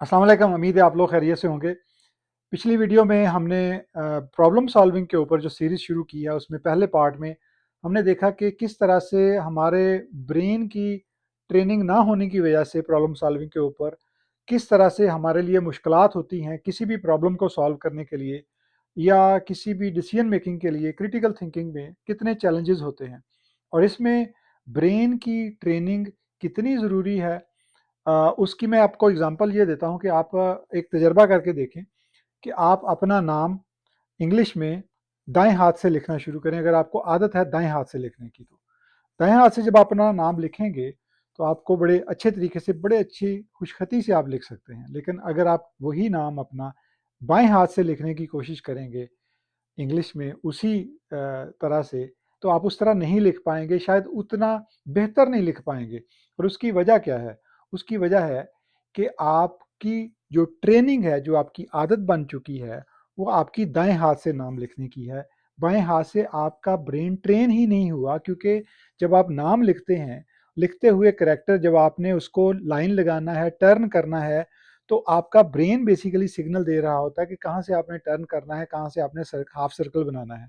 अस्सलाम वालेकुम। उम्मीद है आप लोग खैरियत से होंगे। पिछली वीडियो में हमने प्रॉब्लम सॉल्विंग के ऊपर जो सीरीज़ शुरू की है उसमें पहले पार्ट में हमने देखा कि किस तरह से हमारे ब्रेन की ट्रेनिंग ना होने की वजह से प्रॉब्लम सॉल्विंग के ऊपर किस तरह से हमारे लिए मुश्किलात होती हैं किसी भी प्रॉब्लम को सॉल्व करने के लिए या किसी भी डिसीजन मेकिंग के लिए क्रिटिकल थिंकिंग में कितने चैलेंजेस होते हैं और इसमें ब्रेन की ट्रेनिंग कितनी ज़रूरी है। उसकी मैं आपको एग्जांपल ये देता हूँ कि आप एक तजर्बा करके देखें कि आप अपना नाम इंग्लिश में दाएं हाथ से लिखना शुरू करें। अगर आपको आदत है दाएं हाथ से लिखने की तो दाएं हाथ से जब आप अपना नाम लिखेंगे तो आपको बड़े अच्छे तरीके से बड़े अच्छी खुशखती से आप लिख सकते हैं। लेकिन अगर आप वही नाम अपना बाएं हाथ से लिखने की कोशिश करेंगे इंग्लिश में उसी तरह से तो आप उस तरह नहीं लिख पाएंगे, शायद उतना बेहतर नहीं लिख पाएंगे। और उसकी वजह क्या है? उसकी वजह है कि आपकी जो ट्रेनिंग है, जो आपकी आदत बन चुकी है, वो आपकी दाएं हाथ से नाम लिखने की है। बाएं हाथ से आपका ब्रेन ट्रेन ही नहीं हुआ, क्योंकि जब आप नाम लिखते हैं, लिखते हुए करेक्टर जब आपने उसको लाइन लगाना है, टर्न करना है, तो आपका ब्रेन बेसिकली सिग्नल दे रहा होता है कि कहाँ से आपने टर्न करना है, कहाँ से आपने हाफ सर्कल बनाना है।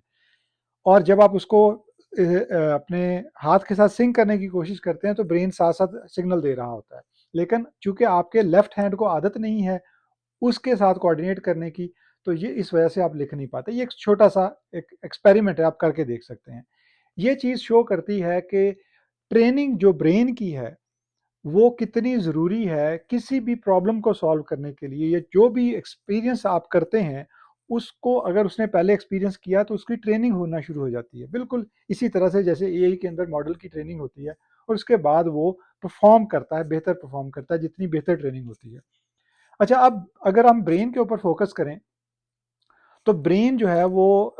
और जब आप उसको अपने हाथ के साथ सिंक करने की कोशिश करते हैं तो ब्रेन साथ साथ सिग्नल दे रहा होता है। लेकिन चूंकि आपके लेफ्ट हैंड को आदत नहीं है उसके साथ कोऑर्डिनेट करने की, तो ये इस वजह से आप लिख नहीं पाते। ये एक छोटा सा एक एक्सपेरिमेंट है, आप करके देख सकते हैं। ये चीज़ शो करती है कि ट्रेनिंग जो ब्रेन की है वो कितनी ज़रूरी है किसी भी प्रॉब्लम को सॉल्व करने के लिए। ये जो भी एक्सपीरियंस आप करते हैं उसको अगर उसने पहले एक्सपीरियंस किया तो उसकी ट्रेनिंग होना शुरू हो जाती है। बिल्कुल इसी तरह से जैसे एआई के अंदर मॉडल की ट्रेनिंग होती है और उसके बाद वो परफॉर्म करता है, बेहतर परफॉर्म करता है जितनी बेहतर ट्रेनिंग होती है। अच्छा, अब अगर हम ब्रेन के ऊपर फोकस करें तो ब्रेन जो है वो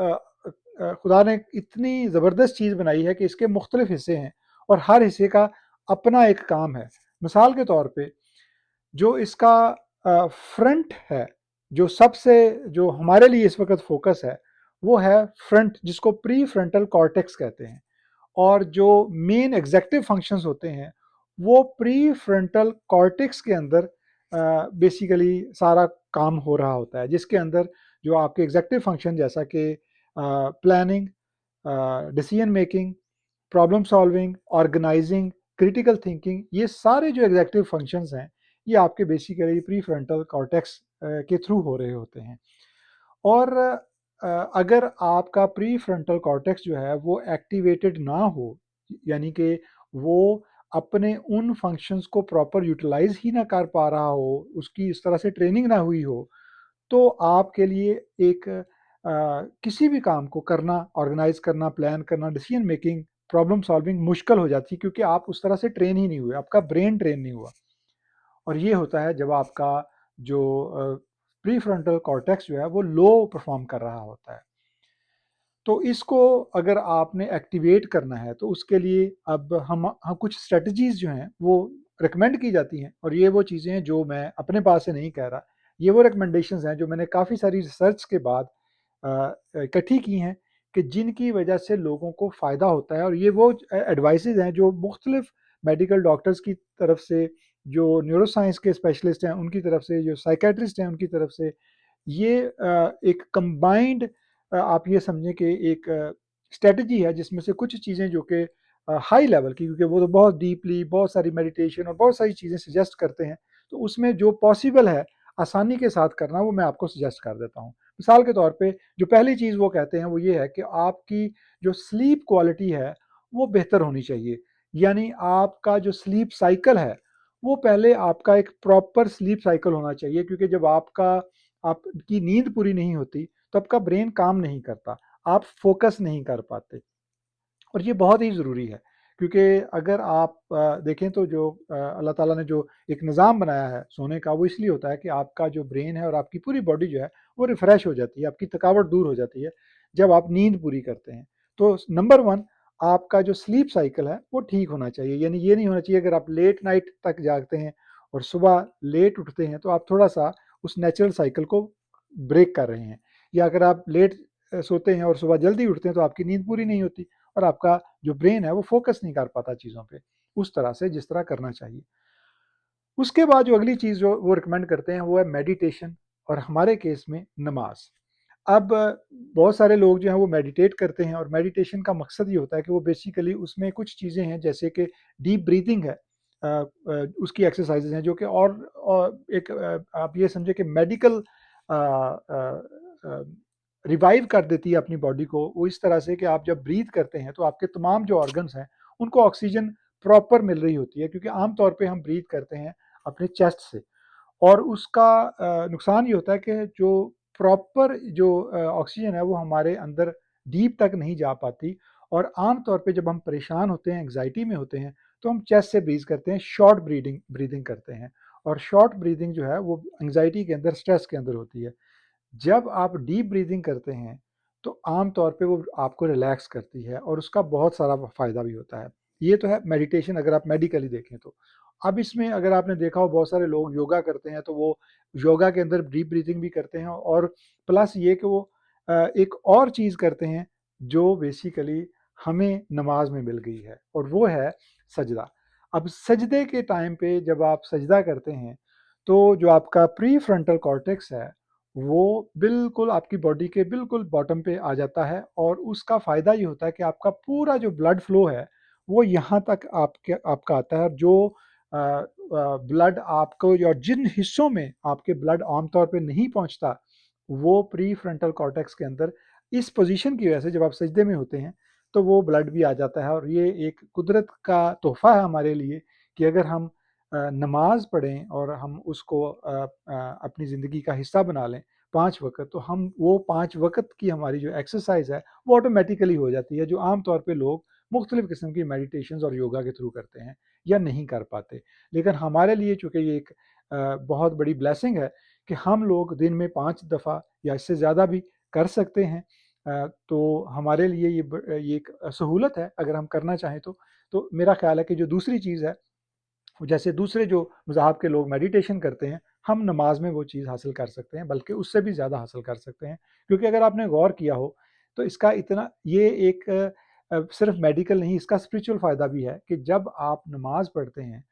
खुदा ने इतनी ज़बरदस्त चीज़ बनाई है कि इसके मुख्तलिफ हिस्से हैं और हर हिस्से का अपना एक काम है। मिसाल के तौर पे जो इसका फ्रंट है, जो सबसे जो हमारे लिए इस वक्त फोकस है, वो है फ्रंट, जिसको प्री फ्रंटल कॉर्टेक्स कहते हैं। और जो मेन एग्जेक्टिव फंक्शंस होते हैं वो प्री फ्रंटल कॉर्टेक्स के अंदर बेसिकली सारा काम हो रहा होता है, जिसके अंदर जो आपके एग्जेक्टिव फंक्शन जैसा कि planning, decision making, problem solving, organizing, critical thinking, ये सारे जो एग्जेक्टिव फंक्शंस हैं ये आपके बेसिकली प्री फ्रंटल कॉर्टेक्स के थ्रू हो रहे होते हैं। और अगर आपका प्री फ्रंटल कॉर्टेक्स जो है वो एक्टिवेटेड ना हो, यानी कि वो अपने उन फंक्शंस को प्रॉपर यूटिलाइज ही ना कर पा रहा हो, उसकी इस तरह से ट्रेनिंग ना हुई हो, तो आपके लिए एक किसी भी काम को करना, ऑर्गेनाइज करना, प्लान करना, डिसीजन मेकिंग, प्रॉब्लम सॉल्विंग मुश्किल हो जाती है, क्योंकि आप उस तरह से ट्रेन ही नहीं हुए, आपका ब्रेन ट्रेन नहीं हुआ। और ये होता है जब आपका जो प्री फ्रंटल कॉर्टेक्स जो है वो लो परफॉर्म कर रहा होता है। तो इसको अगर आपने एक्टिवेट करना है तो उसके लिए अब हम कुछ स्ट्रेटजीज जो हैं वो रिकमेंड की जाती हैं, और ये वो चीज़ें हैं जो मैं अपने पास से नहीं कह रहा। ये वो रिकमेंडेशंस हैं जो मैंने काफ़ी सारी रिसर्च के बाद इकट्ठी की हैं कि जिनकी वजह से लोगों को फ़ायदा होता है। और ये वो एडवाइसेज हैं जो मुख्तलिफ मेडिकल डॉक्टर्स की तरफ से, जो न्यूरोसाइंस के स्पेशलिस्ट हैं उनकी तरफ से, जो साइकेट्रिस्ट हैं उनकी तरफ से, ये एक कंबाइंड आप ये समझें कि एक स्ट्रेटजी है जिसमें से कुछ चीज़ें जो कि हाई लेवल की, क्योंकि वो तो बहुत डीपली बहुत सारी मेडिटेशन और बहुत सारी चीज़ें सजेस्ट करते हैं, तो उसमें जो पॉसिबल है आसानी के साथ करना वो मैं आपको सजेस्ट कर देता हूँ। मिसाल के तौर पे जो पहली चीज़ वो कहते हैं वो ये है कि आपकी जो स्लीप क्वालिटी है वो बेहतर होनी चाहिए। यानी आपका जो स्लीप साइकिल है वो पहले आपका एक प्रॉपर स्लीप साइकिल होना चाहिए, क्योंकि जब आपकी नींद पूरी नहीं होती तो आपका ब्रेन काम नहीं करता, आप फोकस नहीं कर पाते। और ये बहुत ही ज़रूरी है, क्योंकि अगर आप देखें तो जो अल्लाह ताला ने जो एक निज़ाम बनाया है सोने का, वो इसलिए होता है कि आपका जो ब्रेन है और आपकी पूरी बॉडी जो है वो रिफ़्रेश हो जाती है, आपकी थकावट दूर हो जाती है जब आप नींद पूरी करते हैं। तो नंबर वन, आपका जो स्लीप साइकिल है वो ठीक होना चाहिए। यानी ये नहीं होना चाहिए अगर आप लेट नाइट तक जागते हैं और सुबह लेट उठते हैं तो आप थोड़ा सा उस नेचुरल साइकिल को ब्रेक कर रहे हैं। या अगर आप लेट सोते हैं और सुबह जल्दी उठते हैं तो आपकी नींद पूरी नहीं होती और आपका जो ब्रेन है वो फोकस नहीं कर पाता चीज़ों पे उस तरह से जिस तरह करना चाहिए। उसके बाद जो अगली चीज़ जो वो रिकमेंड करते हैं वो है मेडिटेशन, और हमारे केस में नमाज। अब बहुत सारे लोग जो हैं वो मेडिटेट करते हैं, और मेडिटेशन का मकसद ये होता है कि वो बेसिकली उसमें कुछ चीज़ें हैं जैसे कि डीप ब्रीथिंग है, उसकी एक्सरसाइजेज हैं जो कि और एक आप ये समझे कि मेडिकल रिवाइव कर देती है अपनी बॉडी को, वो इस तरह से कि आप जब ब्रीथ करते हैं तो आपके तमाम जो ऑर्गन्स हैं उनको ऑक्सीजन प्रॉपर मिल रही होती है, क्योंकि आमतौर पे हम ब्रीथ करते हैं अपने चेस्ट से, और उसका नुकसान ये होता है कि जो प्रॉपर जो ऑक्सीजन है वो हमारे अंदर डीप तक नहीं जा पाती, और आम तौर पे जब हम परेशान होते हैं, एंग्जाइटी में होते हैं, तो हम चेस्ट से ब्रीथ करते हैं, शॉर्ट ब्रीदिंग ब्रीदिंग करते हैं, और शॉर्ट ब्रीदिंग जो है वो एंग्जाइटी के अंदर, स्ट्रेस के अंदर होती है। जब आप डीप ब्रीदिंग करते हैं तो आम तौर पे वो आपको रिलैक्स करती है, और उसका बहुत सारा फ़ायदा भी होता है। ये तो है मेडिटेशन, अगर आप मेडिकली देखें तो। अब इसमें अगर आपने देखा हो बहुत सारे लोग योगा करते हैं तो वो योगा के अंदर डीप ब्रीथिंग भी करते हैं, और प्लस ये कि वो एक और चीज़ करते हैं जो बेसिकली हमें नमाज में मिल गई है, और वो है सजदा। अब सजदे के टाइम पे जब आप सजदा करते हैं तो जो आपका प्री फ्रंटल कॉर्टेक्स है वो बिल्कुल आपकी बॉडी के बिल्कुल बॉटम पे आ जाता है, और उसका फ़ायदा ये होता है कि आपका पूरा जो ब्लड फ्लो है वो यहाँ तक आपका आता है, और जो ब्लड आपको, या जिन हिस्सों में आपके ब्लड आमतौर पे नहीं पहुँचता, वो प्री फ्रंटल कॉर्टेक्स के अंदर इस पोजीशन की वजह से जब आप सजदे में होते हैं तो वो ब्लड भी आ जाता है। और ये एक कुदरत का तोहफ़ा है हमारे लिए कि अगर हम नमाज पढ़ें और हम उसको अपनी ज़िंदगी का हिस्सा बना लें 5 वक़्त, तो हम वो 5 वक़्त की हमारी जो एक्सरसाइज़ है वो ऑटोमेटिकली हो जाती है, जो आम तौर पे लोग मुख्तलिफ़ किस्म की मेडिटेशंस और योगा के थ्रू करते हैं या नहीं कर पाते। लेकिन हमारे लिए चूँकि ये एक बहुत बड़ी ब्लेसिंग है कि हम लोग दिन में 5 दफ़ा या इससे ज़्यादा भी कर सकते हैं, तो हमारे लिए ये एक सहूलत है अगर हम करना चाहें तो। तो मेरा ख़्याल है कि जो दूसरी चीज़ है, जैसे दूसरे जो मज़ाहब के लोग मेडिटेशन करते हैं, हम नमाज में वो चीज़ हासिल कर सकते हैं, बल्कि उससे भी ज़्यादा हासिल कर सकते हैं। क्योंकि अगर आपने गौर किया हो, तो इसका इतना ये एक सिर्फ़ मेडिकल नहीं, इसका स्पिरिचुअल फ़ायदा भी है कि जब आप नमाज़ पढ़ते हैं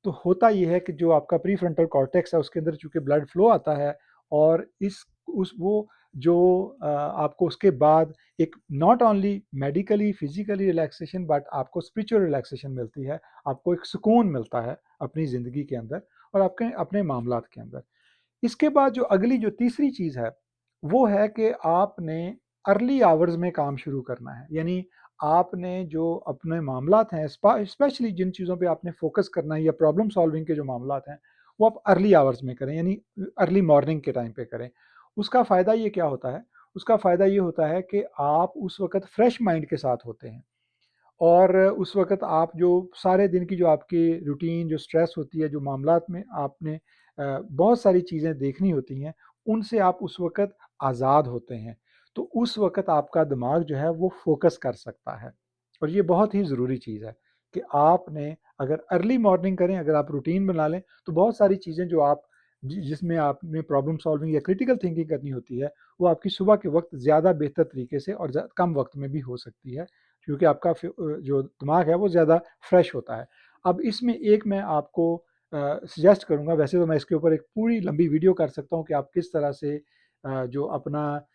तो होता ये है कि जो आपका प्री फ्रंटल कॉर्टेक्स है उसके अंदर चूँकि ब्लड फ्लो आता है, और इस उस वो जो आपको उसके बाद एक not only medically physically relaxation but आपको स्पिरिचुअल रिलैक्सेशन मिलती है, आपको एक सुकून मिलता है अपनी ज़िंदगी के अंदर और आपके अपने मामलात के अंदर। इसके बाद जो अगली जो तीसरी चीज़ है, वो है कि आपने अर्ली आवर्स में काम शुरू करना है। यानी आपने जो अपने मामलात हैं, स्पेशली जिन चीज़ों पे आपने फ़ोकस करना है या प्रॉब्लम सॉल्विंग के जो मामलात हैं, वो आप अर्ली आवर्स में करें, यानी अर्ली मॉर्निंग के टाइम पे करें। उसका फ़ायदा ये क्या होता है? उसका फ़ायदा ये होता है कि आप उस वक़्त फ्रेश माइंड के साथ होते हैं। और उस वक़्त आप जो सारे दिन की जो आपकी रूटीन जो स्ट्रेस होती है, जो मामलात में आपने बहुत सारी चीज़ें देखनी होती हैं, उनसे आप उस वक़्त आज़ाद होते हैं। तो उस वक़्त आपका दिमाग जो है वो फ़ोकस कर सकता है, और ये बहुत ही ज़रूरी चीज़ है कि आपने अगर अर्ली मॉर्निंग करें, अगर आप रूटीन बना लें, तो बहुत सारी चीज़ें जो आप जिसमें आपने प्रॉब्लम सॉल्विंग या क्रिटिकल थिंकिंग करनी होती है, वो आपकी सुबह के वक़्त ज़्यादा बेहतर तरीके से और कम वक़्त में भी हो सकती है। क्योंकि आपका जो दिमाग है वो ज़्यादा फ्रेश होता है। अब इसमें एक मैं आपको सजेस्ट करूँगा, वैसे तो मैं इसके ऊपर एक पूरी लंबी वीडियो कर सकता हूँ कि आप किस तरह से जो अपना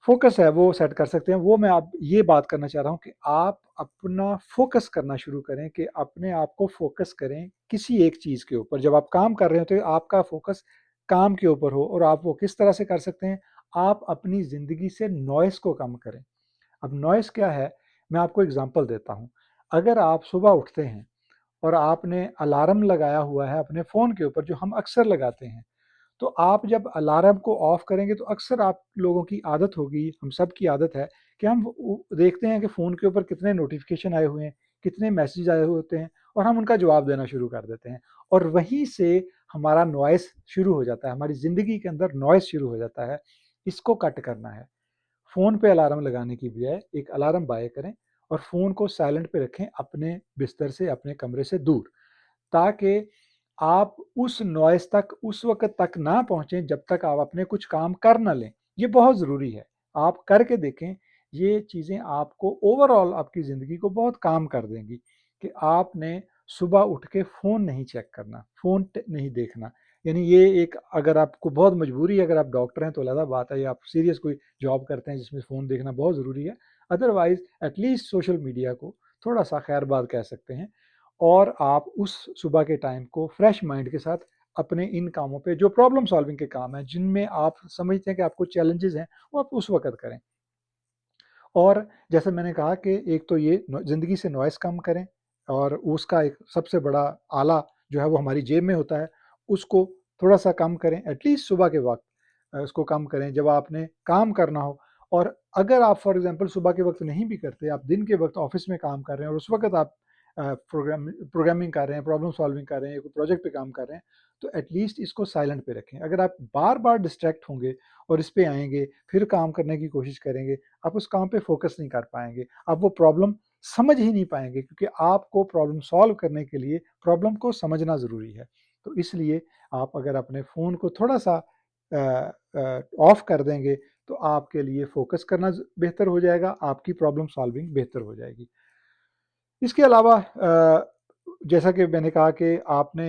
फ़ोकस है वो सेट कर सकते हैं। वो मैं आप ये बात करना चाह रहा हूँ कि आप अपना फ़ोकस करना शुरू करें, कि अपने आप को फ़ोकस करें किसी एक चीज़ के ऊपर। जब आप काम कर रहे हो तो आपका फ़ोकस काम के ऊपर हो, और आप वो किस तरह से कर सकते हैं? आप अपनी ज़िंदगी से नॉइज़ को कम करें। अब नॉइज़ क्या है? मैं आपको एग्ज़ाम्पल देता हूँ। अगर आप सुबह उठते हैं और आपने अलार्म लगाया हुआ है अपने फ़ोन के ऊपर, जो हम अक्सर लगाते हैं, तो आप जब अलार्म को ऑफ़ करेंगे तो अक्सर आप लोगों की आदत होगी, हम सब की आदत है कि हम देखते हैं कि फ़ोन के ऊपर कितने नोटिफ़िकेशन आए हुए हैं, कितने मैसेज आए हुए होते हैं, और हम उनका जवाब देना शुरू कर देते हैं। और वहीं से हमारा नॉइज़ शुरू हो जाता है, हमारी ज़िंदगी के अंदर नॉइज़ शुरू हो जाता है। इसको कट करना है। फ़ोन पे अलार्म लगाने की बजाय एक अलार्म बाय करें और फ़ोन को साइलेंट पे रखें, अपने बिस्तर से, अपने कमरे से दूर, ताकि आप उस नॉइज़ तक उस वक़्त तक ना पहुँचे जब तक आप अपने कुछ काम कर ना लें। ये बहुत ज़रूरी है। आप करके देखें, ये चीज़ें आपको ओवरऑल आपकी ज़िंदगी को बहुत काम कर देंगी कि आपने सुबह उठ के फ़ोन नहीं चेक करना, फ़ोन नहीं देखना। यानी ये एक, अगर आपको बहुत मजबूरी है, अगर आप डॉक्टर हैं तो अलग बात है, या आप सीरियस कोई जॉब करते हैं जिसमें फ़ोन देखना बहुत ज़रूरी है। अदरवाइज़ एटलीस्ट सोशल मीडिया को थोड़ा-सा खैर-बाद कह सकते हैं, और आप उस सुबह के टाइम को फ्रेश माइंड के साथ अपने इन कामों पे, जो प्रॉब्लम सॉल्विंग के काम हैं, जिनमें आप समझते हैं कि आपको चैलेंजेस हैं, वो आप उस वक़्त करें। और जैसे मैंने कहा कि एक तो ये ज़िंदगी से नॉइज़ कम करें, और उसका एक सबसे बड़ा आला जो है वो हमारी जेब में होता है, उसको थोड़ा-सा कम करें, एटलीस्ट सुबह के वक़्त उसको कम करें जब आपने काम करना हो। और अगर आप फॉर एग्ज़ाम्पल सुबह के वक़्त नहीं भी करते, आप दिन के वक़्त ऑफ़िस में काम कर रहे हैं और उस वक़्त आप प्रोग्रामिंग कर रहे हैं, प्रॉब्लम सॉल्विंग कर रहे हैं, कोई प्रोजेक्ट पे काम कर रहे हैं, तो एटलीस्ट इसको साइलेंट पे रखें। अगर आप बार-बार डिस्ट्रैक्ट होंगे और इस पे आएँगे, फिर काम करने की कोशिश करेंगे, आप उस काम पे फ़ोकस नहीं कर पाएँगे। आप वो प्रॉब्लम समझ ही नहीं पाएँगे, क्योंकि आपको प्रॉब्लम सॉल्व करने के लिए प्रॉब्लम को समझना ज़रूरी है। तो इसलिए आप अगर अपने फ़ोन को थोड़ा-सा ऑफ कर देंगे, तो आपके लिए फ़ोकस करना बेहतर हो जाएगा, आपकी प्रॉब्लम सॉल्विंग बेहतर हो जाएगी। इसके अलावा जैसा कि मैंने कहा कि आपने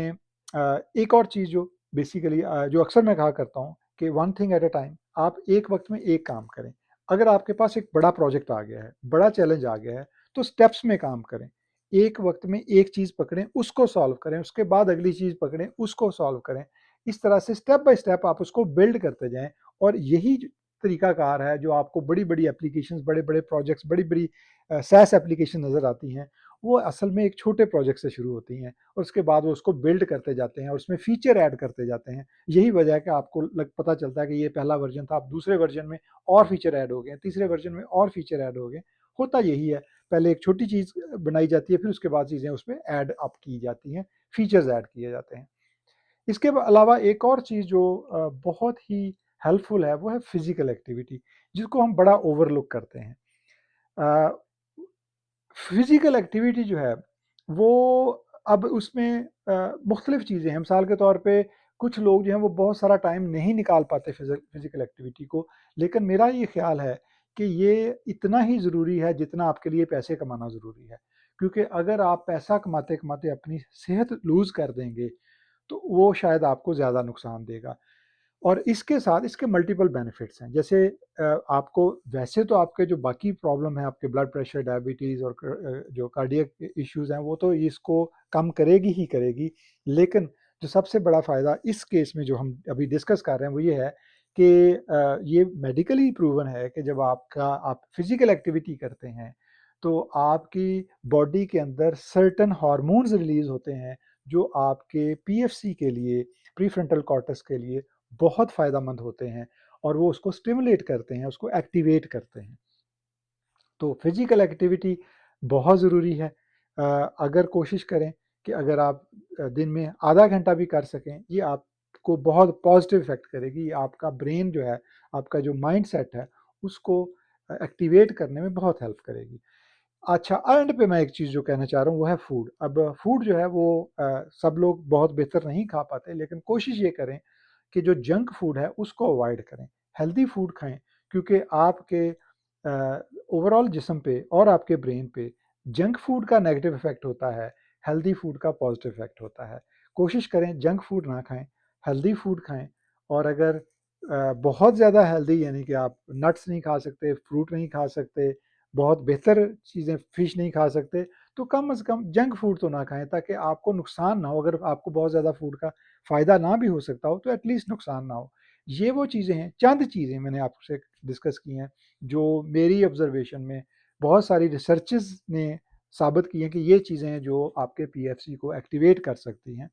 एक और चीज़ जो बेसिकली जो अक्सर मैं कहा करता हूँ कि one thing at a time, आप एक वक़्त में एक काम करें। अगर आपके पास एक बड़ा प्रोजेक्ट आ गया है, बड़ा चैलेंज आ गया है, तो स्टेप्स में काम करें। एक वक़्त में एक चीज़ पकड़ें, उसको सॉल्व करें, उसके बाद अगली चीज़ पकड़ें, उसको सॉल्व करें। इस तरह से स्टेप बाय स्टेप आप उसको बिल्ड करते जाएँ, और यही तरीकाकार है जो आपको बड़ी-बड़ी एप्लीकेशंस, बड़े-बड़े प्रोजेक्ट्स, बड़ी-बड़ी SaaS एप्लीकेशन नज़र आती हैं, वो असल में एक छोटे प्रोजेक्ट से शुरू होती हैं, और उसके बाद वो उसको बिल्ड करते जाते हैं और उसमें फीचर ऐड करते जाते हैं। यही वजह है कि आपको पता चलता है कि ये पहला वर्जन था, अब दूसरे वर्जन में और फीचर ऐड हो गए, तीसरे वर्जन में और फीचर ऐड हो गए। होता यही है, पहले एक छोटी चीज़ बनाई जाती है, फिर उसके बाद चीज़ें उसमें ऐड अप की जाती हैं, फीचर्स ऐड किए जाते हैं। इसके अलावा एक और चीज़ जो बहुत ही हेल्पफुल है, वो है फिजिकल एक्टिविटी, जिसको हम बड़ा ओवरलुक करते हैं। अ, फिजिकल एक्टिविटी जो है वो, अब उसमें मुख्तलिफ चीज़ें हैं। मिसाल के तौर पे कुछ लोग जो हैं वो बहुत सारा टाइम नहीं निकाल पाते फिजिकल एक्टिविटी को, लेकिन मेरा ये ख्याल है कि ये इतना ही ज़रूरी है जितना आपके लिए पैसे कमाना ज़रूरी है। क्योंकि अगर आप पैसा कमाते कमाते अपनी सेहत लूज़ कर देंगे, तो वो शायद आपको ज़्यादा नुकसान देगा। और इसके साथ इसके मल्टीपल बेनिफिट्स हैं। जैसे आपको वैसे तो आपके जो बाकी प्रॉब्लम है, आपके ब्लड प्रेशर, डायबिटीज़ और जो कार्डियक इश्यूज़ हैं, वो तो इसको कम करेगी ही करेगी। लेकिन जो सबसे बड़ा फ़ायदा इस केस में जो हम अभी डिस्कस कर रहे हैं, वो ये है कि ये मेडिकली प्रूवन है कि जब आप फिज़िकल एक्टिविटी करते हैं, तो आपकी बॉडी के अंदर सर्टेन हार्मोन्स रिलीज़ होते हैं, जो आपके पीएफसी के लिए, प्रीफ्रंटल कॉर्टेक्स के लिए बहुत फ़ायदेमंद होते हैं, और वो उसको स्टिमुलेट करते हैं, उसको एक्टिवेट करते हैं। तो फिज़िकल एक्टिविटी बहुत ज़रूरी है। अगर कोशिश करें कि अगर आप दिन में आधा घंटा भी कर सकें, ये आपको बहुत पॉज़िटिव इफ़ेक्ट करेगी। ये आपका ब्रेन जो है, आपका जो माइंडसेट है, उसको एक्टिवेट करने में बहुत हेल्प करेगी। अच्छा, एंड पे मैं एक चीज़ जो कहना चाह रहा हूँ वो है फूड। अब फूड जो है वो सब लोग बहुत बेहतर नहीं खा पाते, लेकिन कोशिश ये करें कि जो जंक फूड है उसको अवॉइड करें, हेल्दी फूड खाएँ, क्योंकि आपके ओवरऑल जिस्म पे और आपके ब्रेन पे जंक फूड का नेगेटिव इफ़ेक्ट होता है, हेल्दी फूड का पॉजिटिव इफ़ेक्ट होता है। कोशिश करें जंक फूड ना खाएँ, हेल्दी फूड खाएँ, और अगर बहुत ज़्यादा हेल्दी यानी कि आप नट्स नहीं खा सकते, फ्रूट नहीं खा सकते, बहुत बेहतर चीज़ें फ़िश नहीं खा सकते, तो कम से कम जंक फूड तो ना खाएँ, ताकि आपको नुकसान ना हो। अगर आपको बहुत ज़्यादा फूड का फ़ायदा ना भी हो सकता हो, तो एटलीस्ट नुकसान ना हो। ये वो चीज़ें हैं, चंद चीज़ें मैंने आपसे डिस्कस की हैं, जो मेरी ऑब्ज़र्वेशन में बहुत सारी रिसर्चेज़ ने साबित की हैं कि ये चीज़ें हैं जो आपके पीएफसी को एक्टिवेट कर सकती हैं।